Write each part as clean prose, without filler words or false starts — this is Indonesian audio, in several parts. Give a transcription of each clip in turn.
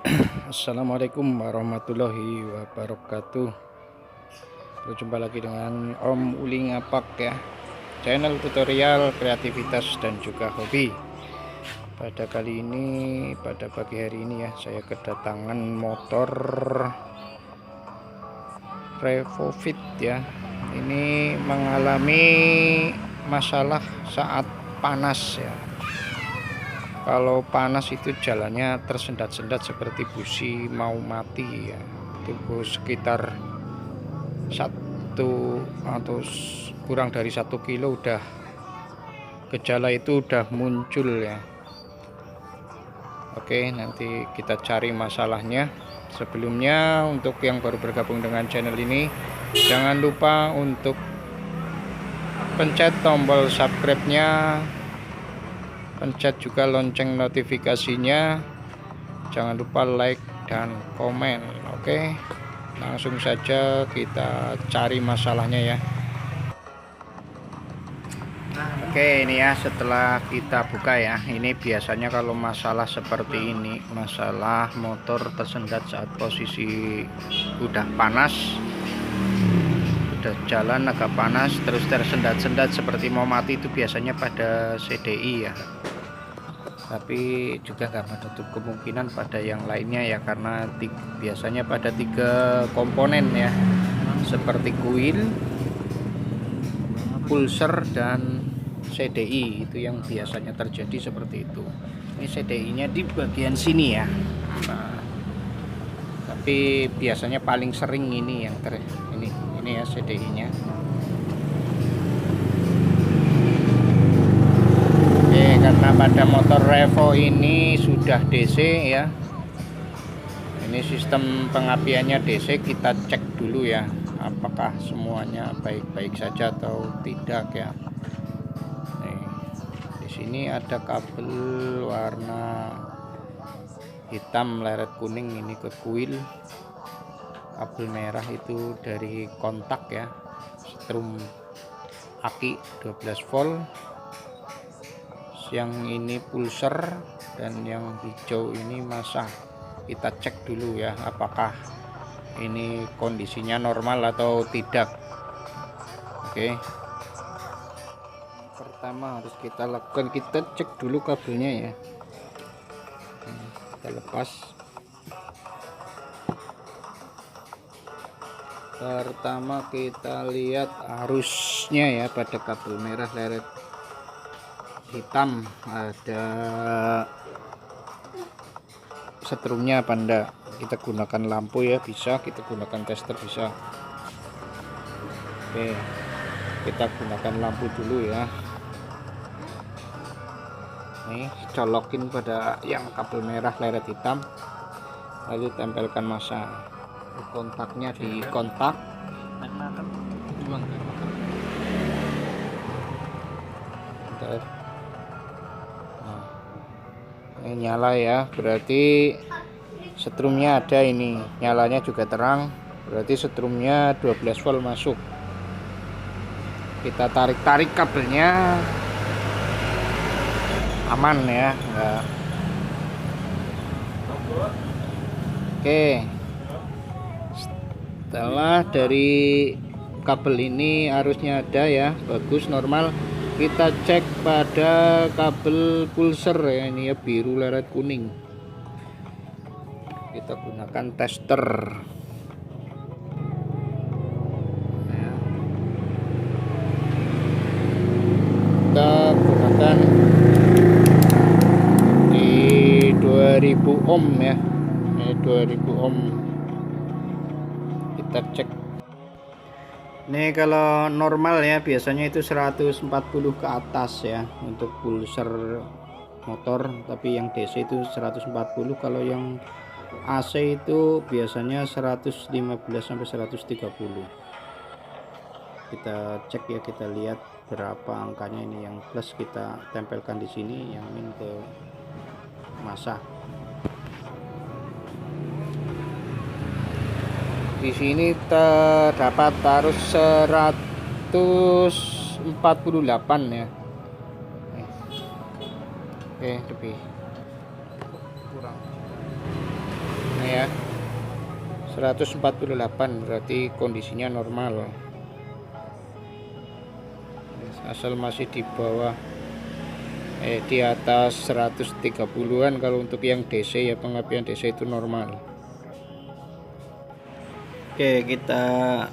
Assalamualaikum warahmatullahi wabarakatuh. Berjumpa lagi dengan Om Uli Ngapak ya, channel tutorial kreativitas dan juga hobi. Pada kali ini, pada pagi hari ini ya, saya kedatangan motor Revofit ya. Ini mengalami masalah saat panas ya. Kalau panas itu jalannya tersendat-sendat seperti busi mau mati ya. Itu sekitar 1 atau kurang dari 1 kilo udah gejala itu udah muncul ya. Oke, nanti kita cari masalahnya. Sebelumnya untuk yang baru bergabung dengan channel ini, jangan lupa untuk pencet tombol subscribe-nya, pencet juga lonceng notifikasinya, jangan lupa like dan komen. Oke, langsung saja kita cari masalahnya ya. Oke, ini ya setelah kita buka ya, ini biasanya kalau masalah seperti ini, masalah motor tersendat saat posisi udah panas, udah jalan agak panas terus tersendat-sendat seperti mau mati, itu biasanya pada CDI ya. Tapi juga nggak menutup kemungkinan pada yang lainnya ya, karena biasanya pada 3 komponen ya, seperti kuil, pulser, dan CDI, itu yang biasanya terjadi seperti itu. Ini CDI-nya di bagian sini ya. Nah, tapi biasanya paling sering ini yang ini ya CDI-nya. Karena pada motor Revo ini sudah DC ya, ini sistem pengapiannya DC. Kita cek dulu ya, apakah semuanya baik-baik saja atau tidak ya. Nih, di sini ada kabel warna hitam leret kuning, ini ke kuil. Kabel merah itu dari kontak ya, strum aki 12 volt. Yang ini pulser, dan yang hijau ini masa. Kita cek dulu ya, apakah ini kondisinya normal atau tidak. Oke, pertama harus kita lakukan, kita cek dulu kabelnya ya. Kita lepas. Pertama kita lihat arusnya ya, pada kabel merah leret hitam ada setrumnya apa enggak. Kita gunakan lampu ya, bisa kita gunakan tester, bisa. Oke, kita gunakan lampu dulu ya. Nih, colokin pada yang kabel merah leret hitam, lalu tempelkan masa. Kontaknya di kontak. Ini nyala ya, berarti setrumnya ada, ini nyalanya juga terang, berarti setrumnya 12 volt masuk. Kita tarik-tarik kabelnya, aman ya, enggak. Oke, setelah dari kabel ini arusnya ada ya, bagus, normal. Kita cek pada kabel pulser ya, ini ya biru leret kuning. Kita gunakan tester ya. Kita gunakan di 2000 ohm ya, ini 2000 ohm. Kita cek. Nih, kalau normal ya biasanya itu 140 ke atas ya untuk pulser motor, tapi yang DC itu 140. Kalau yang AC itu biasanya 115 sampai 130. Kita cek ya, kita lihat berapa angkanya. Ini yang plus kita tempelkan di sini, yang min ke masa. Di sini terdapat arus 148 ya. Oke, lebih kurang. 148, berarti kondisinya normal, asal masih di bawah di atas 130-an. Kalau untuk yang DC ya, pengapian DC itu normal. Oke, kita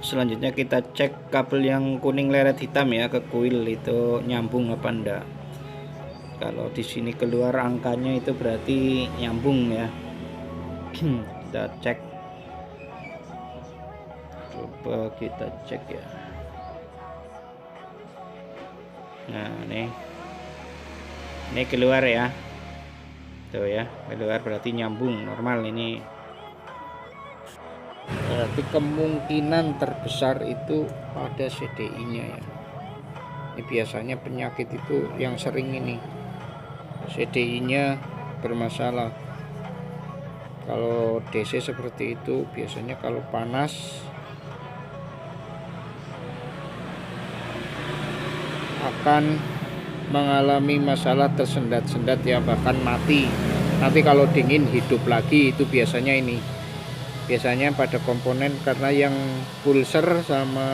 selanjutnya kita cek kabel yang kuning leret hitam ya ke kuil itu nyambung apa enggak. Kalau di sini keluar angkanya itu berarti nyambung ya. Kita cek, coba kita cek ya. Nah, ini keluar ya, tuh ya, keluar berarti nyambung normal. Ini berarti kemungkinan terbesar itu pada CDI nya ya. Ini biasanya penyakit itu yang sering ini CDI nya bermasalah. Kalau DC seperti itu biasanya kalau panas akan mengalami masalah tersendat-sendat ya, bahkan mati. Nanti kalau dingin hidup lagi, itu biasanya ini. Biasanya pada komponen, karena yang pulser sama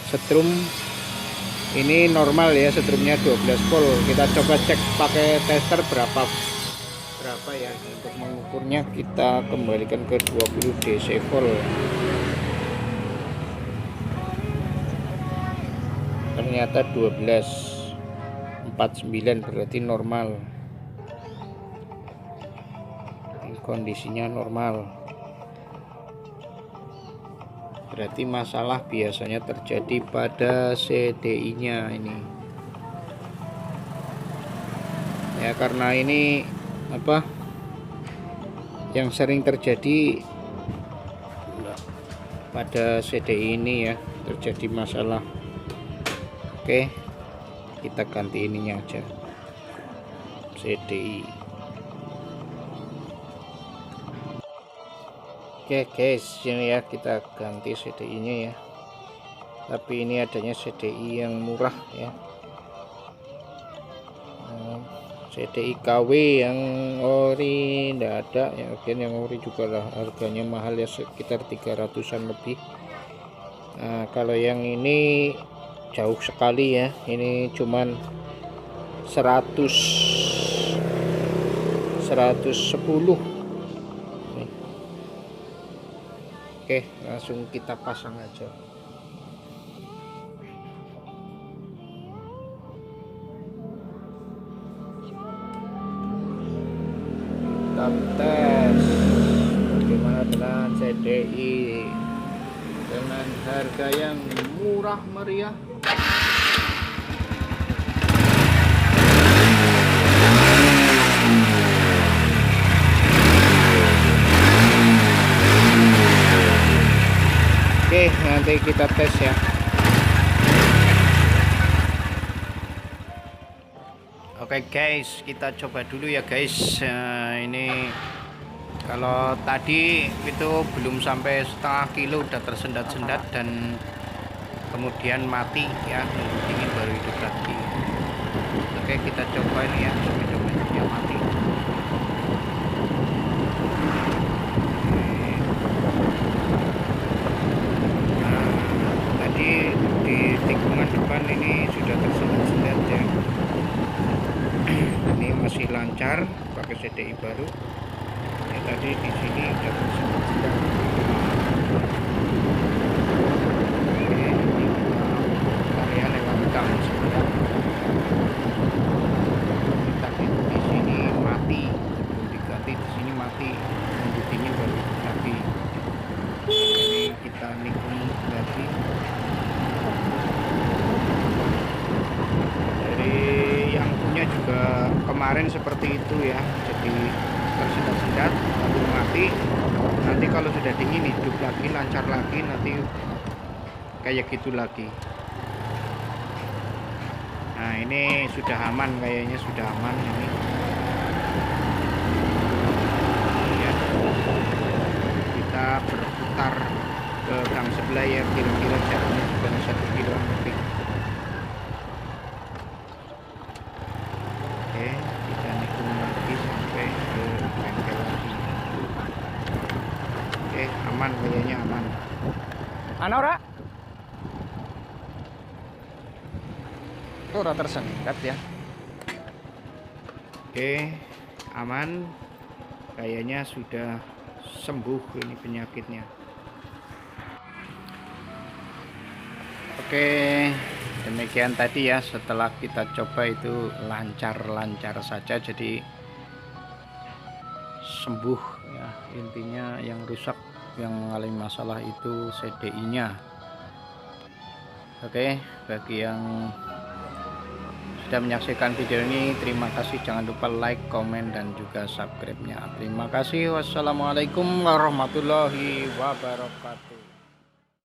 setrum ini normal ya, setrumnya 12 volt. Kita coba cek pakai tester berapa ya. Untuk mengukurnya kita kembalikan ke 20 DC volt. Ternyata 12,49 berarti normal. Ini kondisinya normal. Berarti masalah biasanya terjadi pada CDI nya ini. Ya, karena ini apa yang sering terjadi pada CDI ini ya, terjadi masalah. Oke, kita ganti ininya aja, CDI. Oke guys, ini ya kita ganti CDI nya ya, tapi ini adanya CDI yang murah ya. CDI KW yang ori ndak ada ya. Oke, yang ori juga lah harganya mahal ya, sekitar 300-an lebih. Nah, kalau yang ini jauh sekali ya, ini cuman 110 nih. Oke, langsung kita pasang aja. Kita tes bagaimana dengan CDI dengan harga yang murah meriah. Oke, nanti kita tes ya. Oke guys, kita coba dulu ya guys. Ini kalau tadi itu belum sampai setengah kilo udah tersendat-sendat dan kemudian mati ya, nunggu dingin baru hidup lagi. Oke, kita coba ini ya, coba mati. Di tikungan depan ini sudah tersendat-sendat ya. Ini masih lancar pakai CDI baru ya, tadi di sini sudah tersendat-sendat. Oke, ini area lewat gang sebentar. Tadi di sini mati, sebelum diganti di sini mati, nunggu dingin baru lagi. Ini kita nikung lagi. Juga kemarin seperti itu ya, jadi tersendat-sendat lalu mati. Nanti kalau sudah dingin hidup lagi, lancar lagi, nanti kayak gitu lagi. Nah, ini sudah aman, kayaknya sudah aman ini ya. Kita berputar ke gang sebelah ya, kira-kira jaraknya juga 1 kilo lebih. Kita nikung lagi sampai ke bengkel lagi. Oke, aman, kayaknya aman. Anora ora tersengkat ya. Oke, aman, kayaknya sudah sembuh ini penyakitnya. Oke, demikian tadi ya, setelah kita coba itu lancar-lancar saja, jadi sembuh ya. Intinya yang rusak, yang mengalami masalah itu CDI nya. Oke, bagi yang sudah menyaksikan video ini, terima kasih. Jangan lupa like, komen, dan juga subscribe nya. Terima kasih. Wassalamualaikum warahmatullahi wabarakatuh.